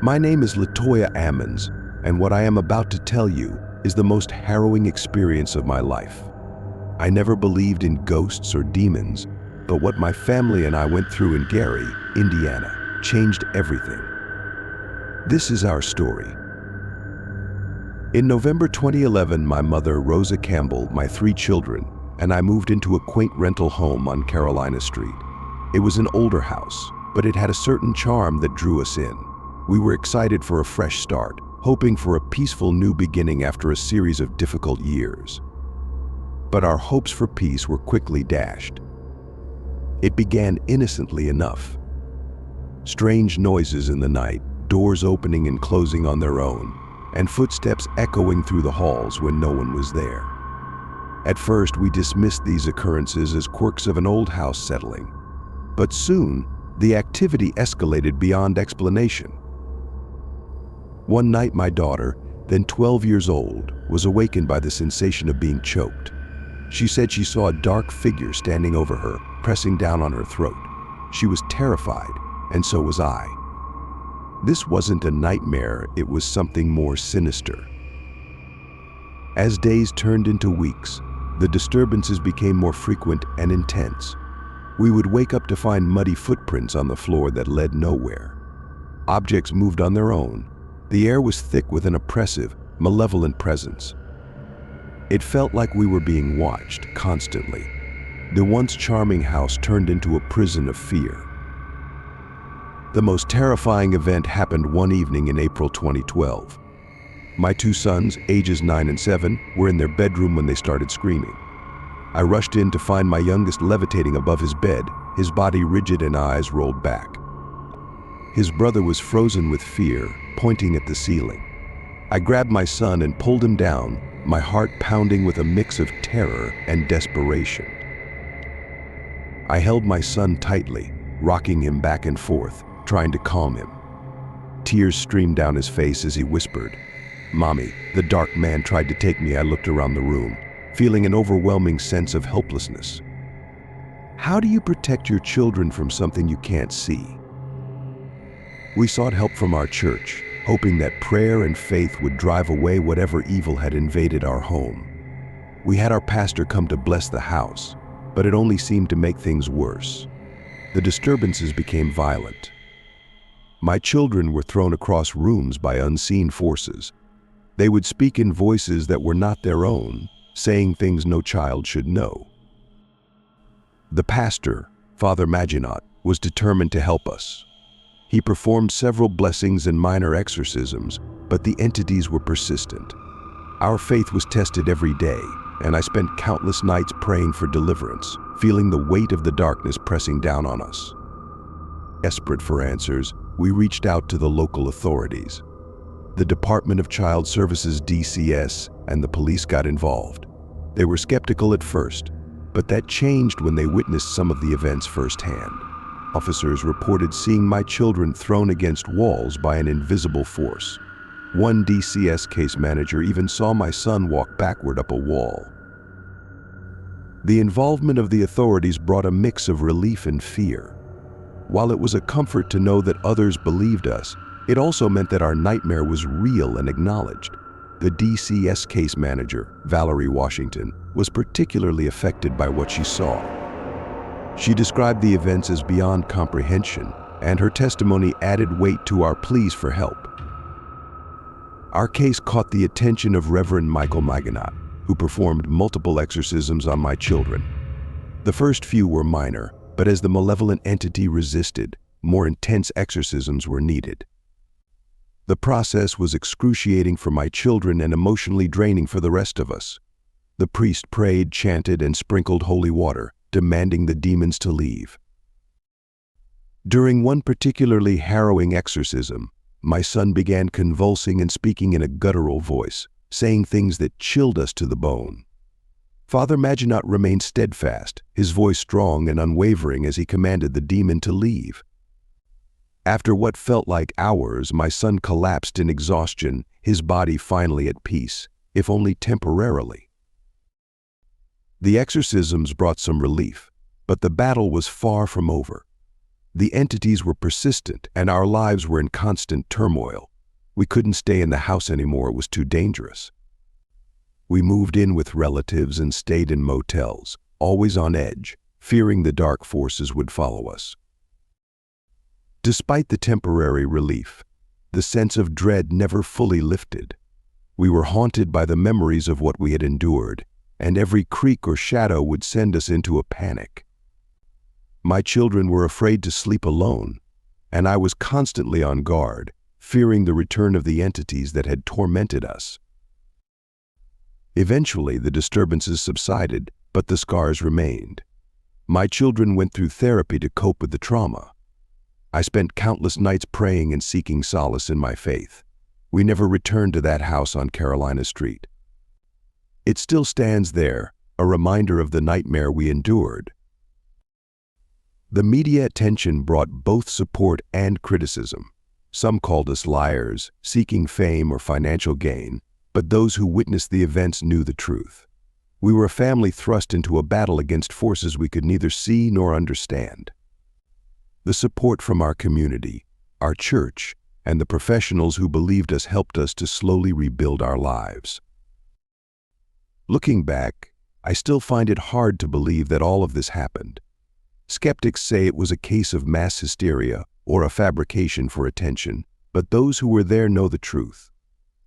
My name is Latoya Ammons, and what I am about to tell you is the most harrowing experience of my life. I never believed in ghosts or demons, but what my family and I went through in Gary, Indiana, changed everything. This is our story. In November 2011, my mother, Rosa Campbell, my 3 children, and I moved into a quaint rental home on Carolina Street. It was an older house, but it had a certain charm that drew us in. We were excited for a fresh start, hoping for a peaceful new beginning after a series of difficult years. But our hopes for peace were quickly dashed. It began innocently enough. Strange noises in the night, doors opening and closing on their own, and footsteps echoing through the halls when no one was there. At first, we dismissed these occurrences as quirks of an old house settling, but soon, the activity escalated beyond explanation. One night, my daughter, then 12 years old, was awakened by the sensation of being choked. She said she saw a dark figure standing over her, pressing down on her throat. She was terrified, and so was I. This wasn't a nightmare, it was something more sinister. As days turned into weeks, the disturbances became more frequent and intense. We would wake up to find muddy footprints on the floor that led nowhere. Objects moved on their own. The air was thick with an oppressive, malevolent presence. It felt like we were being watched constantly. The once charming house turned into a prison of fear. The most terrifying event happened one evening in April 2012. My 2 sons, ages 9 and 7, were in their bedroom when they started screaming. I rushed in to find my youngest levitating above his bed, his body rigid and eyes rolled back. His brother was frozen with fear, pointing at the ceiling. I grabbed my son and pulled him down, my heart pounding with a mix of terror and desperation. I held my son tightly, rocking him back and forth, trying to calm him. Tears streamed down his face as he whispered, "Mommy, the dark man tried to take me." I looked around the room, feeling an overwhelming sense of helplessness. How do you protect your children from something you can't see? We sought help from our church, hoping that prayer and faith would drive away whatever evil had invaded our home. We had our pastor come to bless the house, but it only seemed to make things worse. The disturbances became violent. My children were thrown across rooms by unseen forces. They would speak in voices that were not their own, saying things no child should know. The pastor, Father Maginot, was determined to help us. He performed several blessings and minor exorcisms, but the entities were persistent. Our faith was tested every day, and I spent countless nights praying for deliverance, feeling the weight of the darkness pressing down on us. Desperate for answers, we reached out to the local authorities. The Department of Child Services (DCS) and the police got involved. They were skeptical at first, but that changed when they witnessed some of the events firsthand. Officers reported seeing my children thrown against walls by an invisible force. One DCS case manager even saw my son walk backward up a wall. The involvement of the authorities brought a mix of relief and fear. While it was a comfort to know that others believed us, it also meant that our nightmare was real and acknowledged. The DCS case manager, Valerie Washington, was particularly affected by what she saw. She described the events as beyond comprehension, and her testimony added weight to our pleas for help. Our case caught the attention of Reverend Michael Maginot, who performed multiple exorcisms on my children. The first few were minor, but as the malevolent entity resisted, more intense exorcisms were needed. The process was excruciating for my children and emotionally draining for the rest of us. The priest prayed, chanted, and sprinkled holy water, demanding the demons to leave. During one particularly harrowing exorcism, my son began convulsing and speaking in a guttural voice, saying things that chilled us to the bone. Father Maginot remained steadfast, his voice strong and unwavering as he commanded the demon to leave. After what felt like hours, my son collapsed in exhaustion, his body finally at peace, if only temporarily. The exorcisms brought some relief, but the battle was far from over. The entities were persistent, and our lives were in constant turmoil. We couldn't stay in the house anymore, it was too dangerous. We moved in with relatives and stayed in motels, always on edge, fearing the dark forces would follow us. Despite the temporary relief, the sense of dread never fully lifted. We were haunted by the memories of what we had endured, and every creak or shadow would send us into a panic. My children were afraid to sleep alone, and I was constantly on guard, fearing the return of the entities that had tormented us. Eventually, the disturbances subsided, but the scars remained. My children went through therapy to cope with the trauma. I spent countless nights praying and seeking solace in my faith. We never returned to that house on Carolina Street. It still stands there, a reminder of the nightmare we endured. The media attention brought both support and criticism. Some called us liars, seeking fame or financial gain, but those who witnessed the events knew the truth. We were a family thrust into a battle against forces we could neither see nor understand. The support from our community, our church, and the professionals who believed us helped us to slowly rebuild our lives. Looking back, I still find it hard to believe that all of this happened. Skeptics say it was a case of mass hysteria or a fabrication for attention, but those who were there know the truth.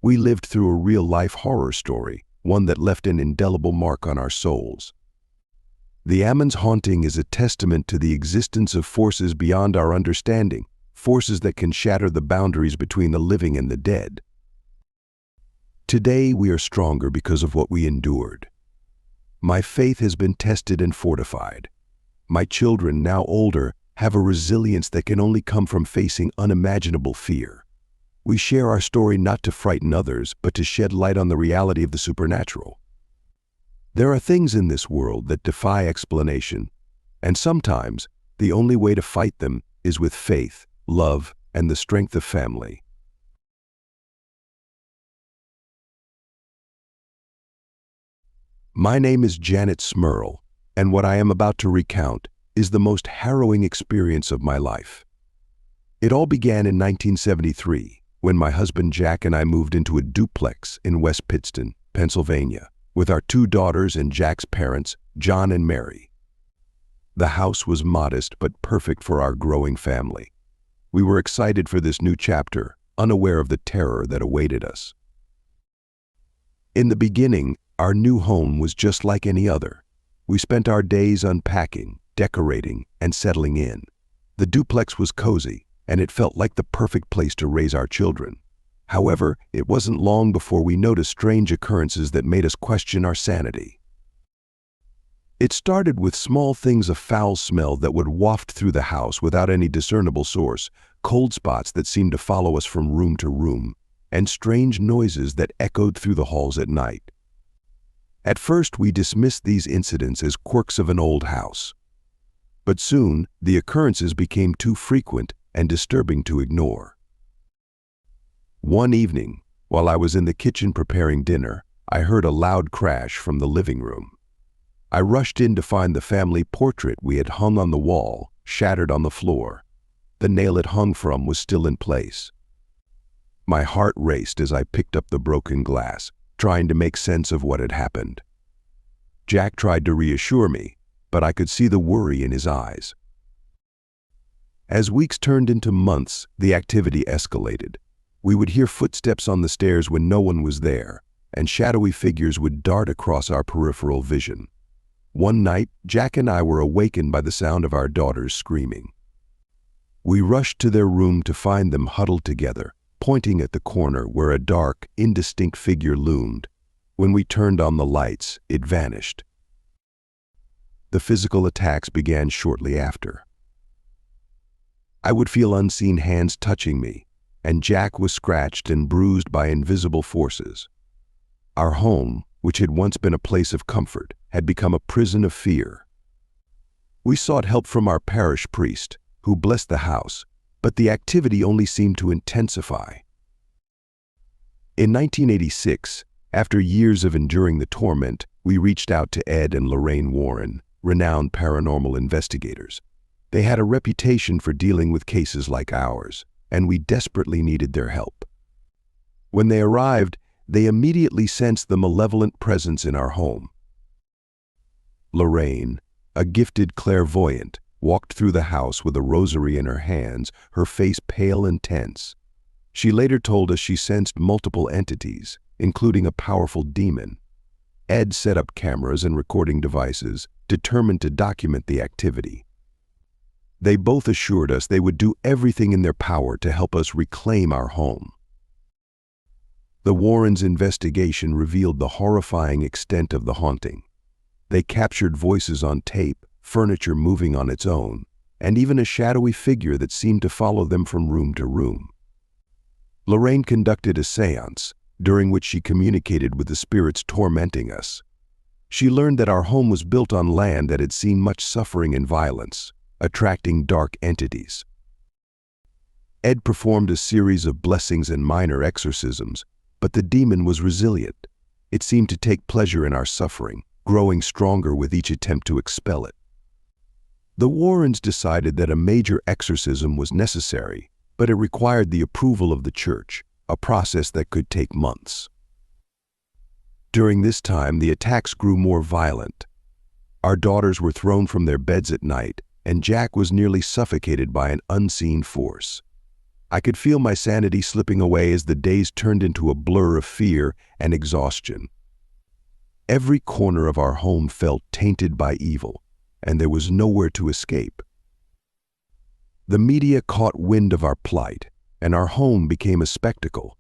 We lived through a real-life horror story, one that left an indelible mark on our souls. The Ammons Haunting is a testament to the existence of forces beyond our understanding, forces that can shatter the boundaries between the living and the dead. Today, we are stronger because of what we endured. My faith has been tested and fortified. My children, now older, have a resilience that can only come from facing unimaginable fear. We share our story not to frighten others, but to shed light on the reality of the supernatural. There are things in this world that defy explanation, and sometimes the only way to fight them is with faith, love, and the strength of family. My name is Janet Smurl, and what I am about to recount is the most harrowing experience of my life. It all began in 1973, when my husband Jack and I moved into a duplex in West Pittston, Pennsylvania, with our 2 daughters and Jack's parents, John and Mary. The house was modest but perfect for our growing family. We were excited for this new chapter, unaware of the terror that awaited us. In the beginning, our new home was just like any other. We spent our days unpacking, decorating, and settling in. The duplex was cozy, and it felt like the perfect place to raise our children. However, it wasn't long before we noticed strange occurrences that made us question our sanity. It started with small things of foul smell that would waft through the house without any discernible source, cold spots that seemed to follow us from room to room, and strange noises that echoed through the halls at night. At first, we dismissed these incidents as quirks of an old house. But soon, the occurrences became too frequent and disturbing to ignore. One evening, while I was in the kitchen preparing dinner, I heard a loud crash from the living room. I rushed in to find the family portrait we had hung on the wall, shattered on the floor. The nail it hung from was still in place. My heart raced as I picked up the broken glass, trying to make sense of what had happened. Jack tried to reassure me, but I could see the worry in his eyes. As weeks turned into months, the activity escalated. We would hear footsteps on the stairs when no one was there, and shadowy figures would dart across our peripheral vision. One night, Jack and I were awakened by the sound of our daughters screaming. We rushed to their room to find them huddled together, pointing at the corner where a dark, indistinct figure loomed. When we turned on the lights, it vanished. The physical attacks began shortly after. I would feel unseen hands touching me, and Jack was scratched and bruised by invisible forces. Our home, which had once been a place of comfort, had become a prison of fear. We sought help from our parish priest, who blessed the house, but the activity only seemed to intensify. In 1986, after years of enduring the torment, we reached out to Ed and Lorraine Warren, renowned paranormal investigators. They had a reputation for dealing with cases like ours, and we desperately needed their help. When they arrived, they immediately sensed the malevolent presence in our home. Lorraine, a gifted clairvoyant, walked through the house with a rosary in her hands, her face pale and tense. She later told us she sensed multiple entities, including a powerful demon. Ed set up cameras and recording devices, determined to document the activity. They both assured us they would do everything in their power to help us reclaim our home. The Warrens' investigation revealed the horrifying extent of the haunting. They captured voices on tape, furniture moving on its own, and even a shadowy figure that seemed to follow them from room to room. Lorraine conducted a séance, during which she communicated with the spirits tormenting us. She learned that our home was built on land that had seen much suffering and violence, attracting dark entities. Ed performed a series of blessings and minor exorcisms, but the demon was resilient. It seemed to take pleasure in our suffering, growing stronger with each attempt to expel it. The Warrens decided that a major exorcism was necessary, but it required the approval of the church, a process that could take months. During this time, the attacks grew more violent. Our daughters were thrown from their beds at night, and Jack was nearly suffocated by an unseen force. I could feel my sanity slipping away as the days turned into a blur of fear and exhaustion. Every corner of our home felt tainted by evil, and there was nowhere to escape. The media caught wind of our plight, and our home became a spectacle.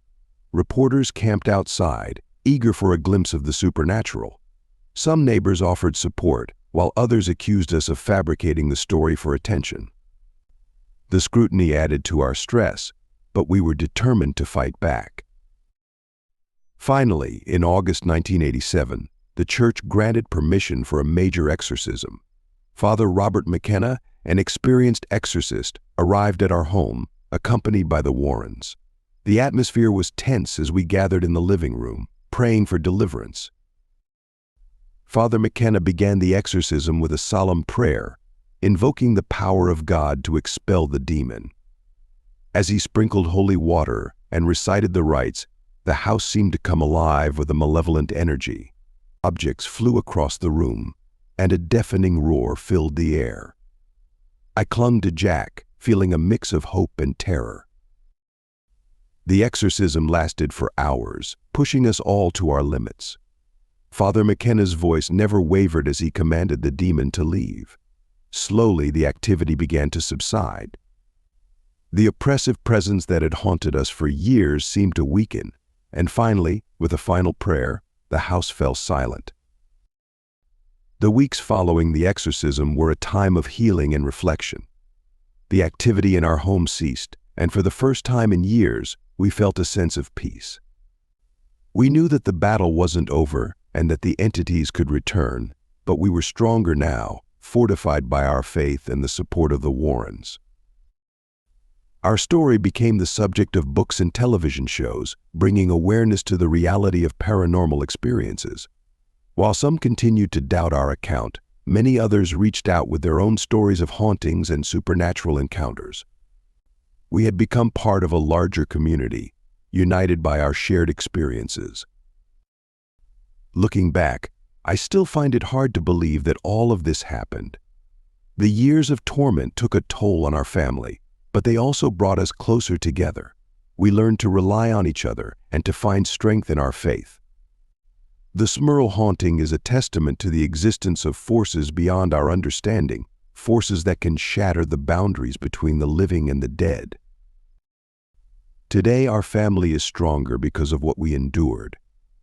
Reporters camped outside, eager for a glimpse of the supernatural. Some neighbors offered support, while others accused us of fabricating the story for attention. The scrutiny added to our stress, but we were determined to fight back. Finally, in August 1987, the church granted permission for a major exorcism. Father Robert McKenna, an experienced exorcist, arrived at our home, accompanied by the Warrens. The atmosphere was tense as we gathered in the living room, praying for deliverance. Father McKenna began the exorcism with a solemn prayer, invoking the power of God to expel the demon. As he sprinkled holy water and recited the rites, the house seemed to come alive with a malevolent energy. Objects flew across the room, and a deafening roar filled the air. I clung to Jack, feeling a mix of hope and terror. The exorcism lasted for hours, pushing us all to our limits. Father McKenna's voice never wavered as he commanded the demon to leave. Slowly, the activity began to subside. The oppressive presence that had haunted us for years seemed to weaken, and finally, with a final prayer, the house fell silent. The weeks following the exorcism were a time of healing and reflection. The activity in our home ceased, and for the first time in years, we felt a sense of peace. We knew that the battle wasn't over and that the entities could return, but we were stronger now, fortified by our faith and the support of the Warrens. Our story became the subject of books and television shows, bringing awareness to the reality of paranormal experiences. While some continued to doubt our account, many others reached out with their own stories of hauntings and supernatural encounters. We had become part of a larger community, united by our shared experiences. Looking back, I still find it hard to believe that all of this happened. The years of torment took a toll on our family, but they also brought us closer together. We learned to rely on each other and to find strength in our faith. The Smurl haunting is a testament to the existence of forces beyond our understanding, forces that can shatter the boundaries between the living and the dead. Today, our family is stronger because of what we endured.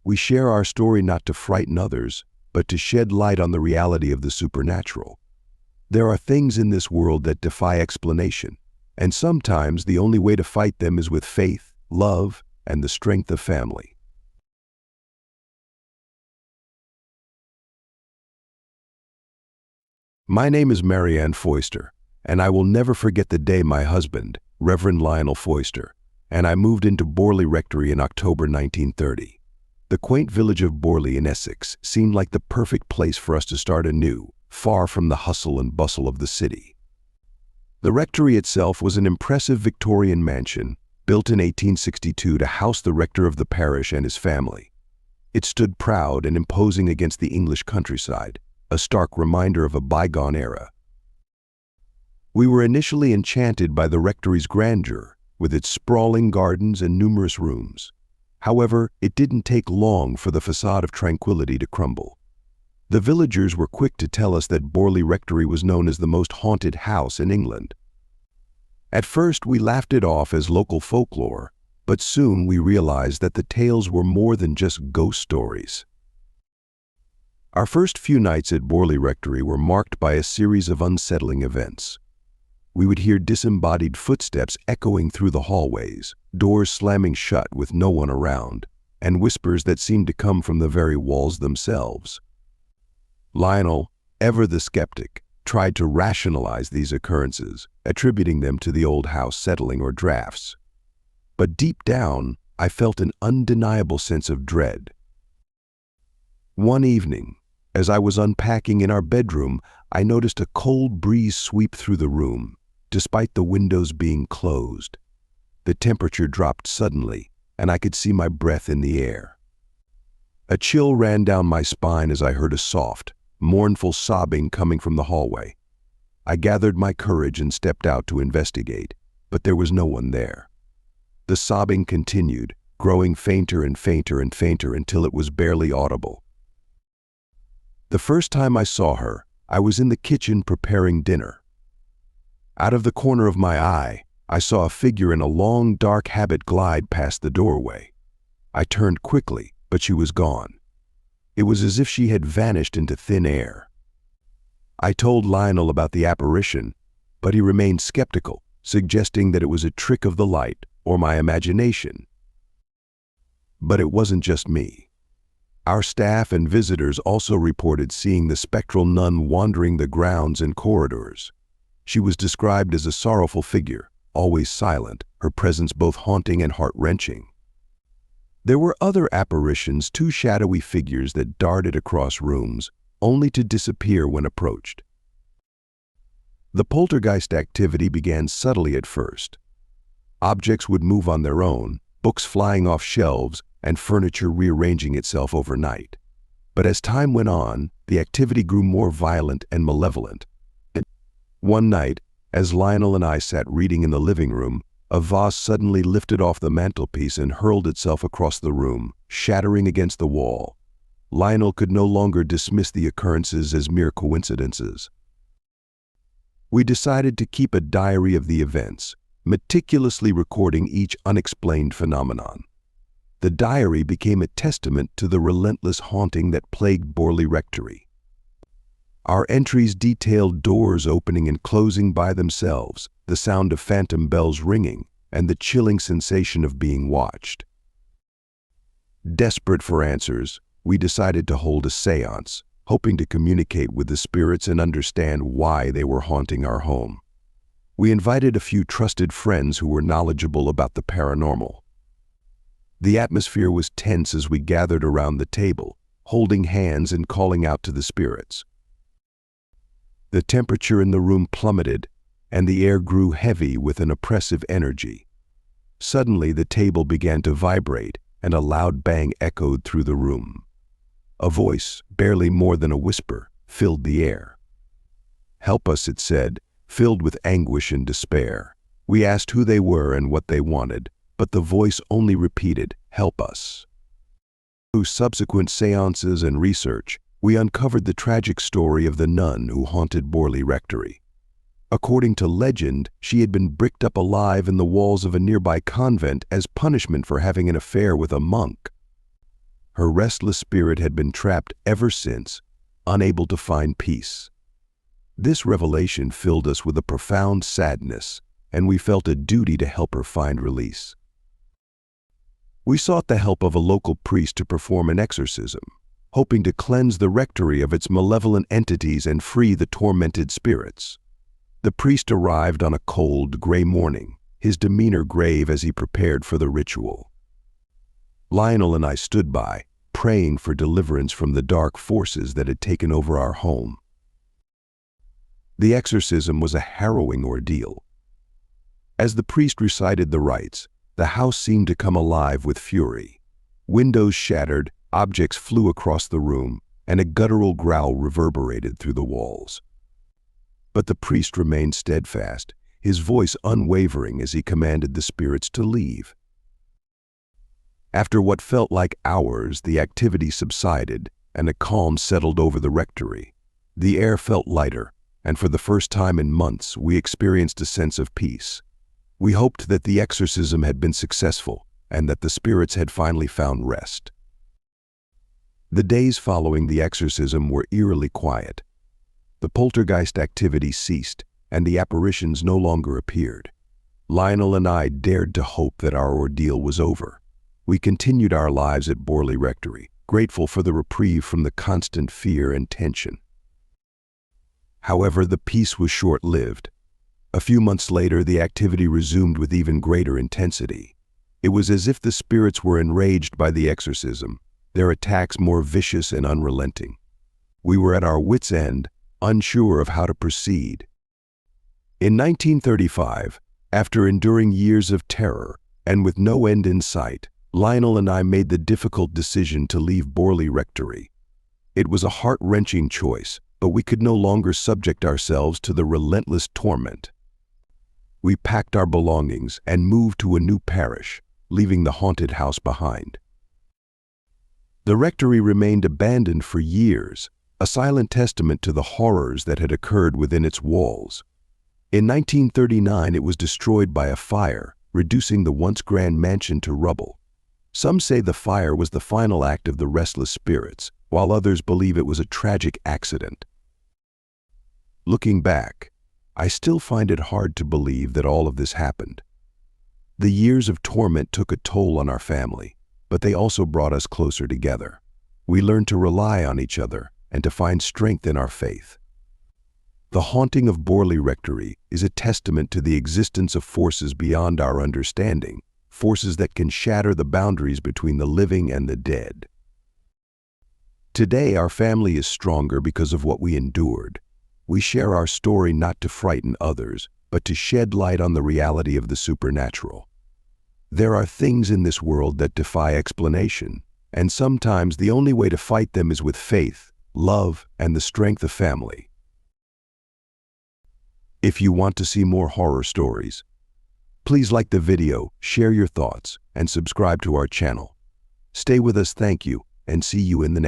We share our story not to frighten others, but to shed light on the reality of the supernatural. There are things in this world that defy explanation, and sometimes the only way to fight them is with faith, love, and the strength of family. My name is Marianne Foister, and I will never forget the day my husband, Reverend Lionel Foister, and I moved into Borley Rectory in October 1930. The quaint village of Borley in Essex seemed like the perfect place for us to start anew, far from the hustle and bustle of the city. The rectory itself was an impressive Victorian mansion, built in 1862 to house the rector of the parish and his family. It stood proud and imposing against the English countryside, a stark reminder of a bygone era. We were initially enchanted by the rectory's grandeur, with its sprawling gardens and numerous rooms. However, it didn't take long for the facade of tranquility to crumble. The villagers were quick to tell us that Borley Rectory was known as the most haunted house in England. At first, we laughed it off as local folklore, but soon we realized that the tales were more than just ghost stories. Our first few nights at Borley Rectory were marked by a series of unsettling events. We would hear disembodied footsteps echoing through the hallways, doors slamming shut with no one around, and whispers that seemed to come from the very walls themselves. Lionel, ever the skeptic, tried to rationalize these occurrences, attributing them to the old house settling or drafts. But deep down, I felt an undeniable sense of dread. One evening, as I was unpacking in our bedroom, I noticed a cold breeze sweep through the room, despite the windows being closed. The temperature dropped suddenly, and I could see my breath in the air. A chill ran down my spine as I heard a soft, mournful sobbing coming from the hallway. I gathered my courage and stepped out to investigate, but there was no one there. The sobbing continued, growing fainter and fainter and fainter until it was barely audible. The first time I saw her, I was in the kitchen preparing dinner. Out of the corner of my eye, I saw a figure in a long, dark habit glide past the doorway. I turned quickly, but she was gone. It was as if she had vanished into thin air. I told Lionel about the apparition, but he remained skeptical, suggesting that it was a trick of the light or my imagination. But it wasn't just me. Our staff and visitors also reported seeing the spectral nun wandering the grounds and corridors. She was described as a sorrowful figure, always silent, her presence both haunting and heart-wrenching. There were other apparitions, two shadowy figures that darted across rooms, only to disappear when approached. The poltergeist activity began subtly at first. Objects would move on their own, books flying off shelves, and furniture rearranging itself overnight. But as time went on, the activity grew more violent and malevolent. One night, as Lionel and I sat reading in the living room, a vase suddenly lifted off the mantelpiece and hurled itself across the room, shattering against the wall. Lionel could no longer dismiss the occurrences as mere coincidences. We decided to keep a diary of the events, meticulously recording each unexplained phenomenon. The diary became a testament to the relentless haunting that plagued Borley Rectory. Our entries detailed doors opening and closing by themselves, the sound of phantom bells ringing, and the chilling sensation of being watched. Desperate for answers, we decided to hold a séance, hoping to communicate with the spirits and understand why they were haunting our home. We invited a few trusted friends who were knowledgeable about the paranormal. The atmosphere was tense as we gathered around the table, holding hands and calling out to the spirits. The temperature in the room plummeted, and the air grew heavy with an oppressive energy. Suddenly, the table began to vibrate, and a loud bang echoed through the room. A voice, barely more than a whisper, filled the air. "Help us," it said, filled with anguish and despair. We asked who they were and what they wanted, but the voice only repeated, "Help us." Through subsequent seances and research, we uncovered the tragic story of the nun who haunted Borley Rectory. According to legend, she had been bricked up alive in the walls of a nearby convent as punishment for having an affair with a monk. Her restless spirit had been trapped ever since, unable to find peace. This revelation filled us with a profound sadness, and we felt a duty to help her find release. We sought the help of a local priest to perform an exorcism, hoping to cleanse the rectory of its malevolent entities and free the tormented spirits. The priest arrived on a cold, gray morning, his demeanor grave as he prepared for the ritual. Lionel and I stood by, praying for deliverance from the dark forces that had taken over our home. The exorcism was a harrowing ordeal. As the priest recited the rites, the house seemed to come alive with fury. Windows shattered, objects flew across the room, and a guttural growl reverberated through the walls. But the priest remained steadfast, his voice unwavering as he commanded the spirits to leave. After what felt like hours, the activity subsided, and a calm settled over the rectory. The air felt lighter, and for the first time in months, we experienced a sense of peace. We hoped that the exorcism had been successful, and that the spirits had finally found rest. The days following the exorcism were eerily quiet. The poltergeist activity ceased, and the apparitions no longer appeared. Lionel and I dared to hope that our ordeal was over. We continued our lives at Borley Rectory, grateful for the reprieve from the constant fear and tension. However, the peace was short-lived. A few months later, the activity resumed with even greater intensity. It was as if the spirits were enraged by the exorcism, their attacks more vicious and unrelenting. We were at our wits' end, unsure of how to proceed. In 1935, after enduring years of terror and with no end in sight, Lionel and I made the difficult decision to leave Borley Rectory. It was a heart-wrenching choice, but we could no longer subject ourselves to the relentless torment. We packed our belongings and moved to a new parish, leaving the haunted house behind. The rectory remained abandoned for years, a silent testament to the horrors that had occurred within its walls. In 1939, it was destroyed by a fire, reducing the once grand mansion to rubble. Some say the fire was the final act of the restless spirits, while others believe it was a tragic accident. Looking back, I still find it hard to believe that all of this happened. The years of torment took a toll on our family, but they also brought us closer together. We learned to rely on each other and to find strength in our faith. The haunting of Borley Rectory is a testament to the existence of forces beyond our understanding, forces that can shatter the boundaries between the living and the dead. Today, our family is stronger because of what we endured. We share our story not to frighten others, but to shed light on the reality of the supernatural. There are things in this world that defy explanation, and sometimes the only way to fight them is with faith, love, and the strength of family. If you want to see more horror stories, please like the video, share your thoughts, and subscribe to our channel. Stay with us, thank you, and see you in the next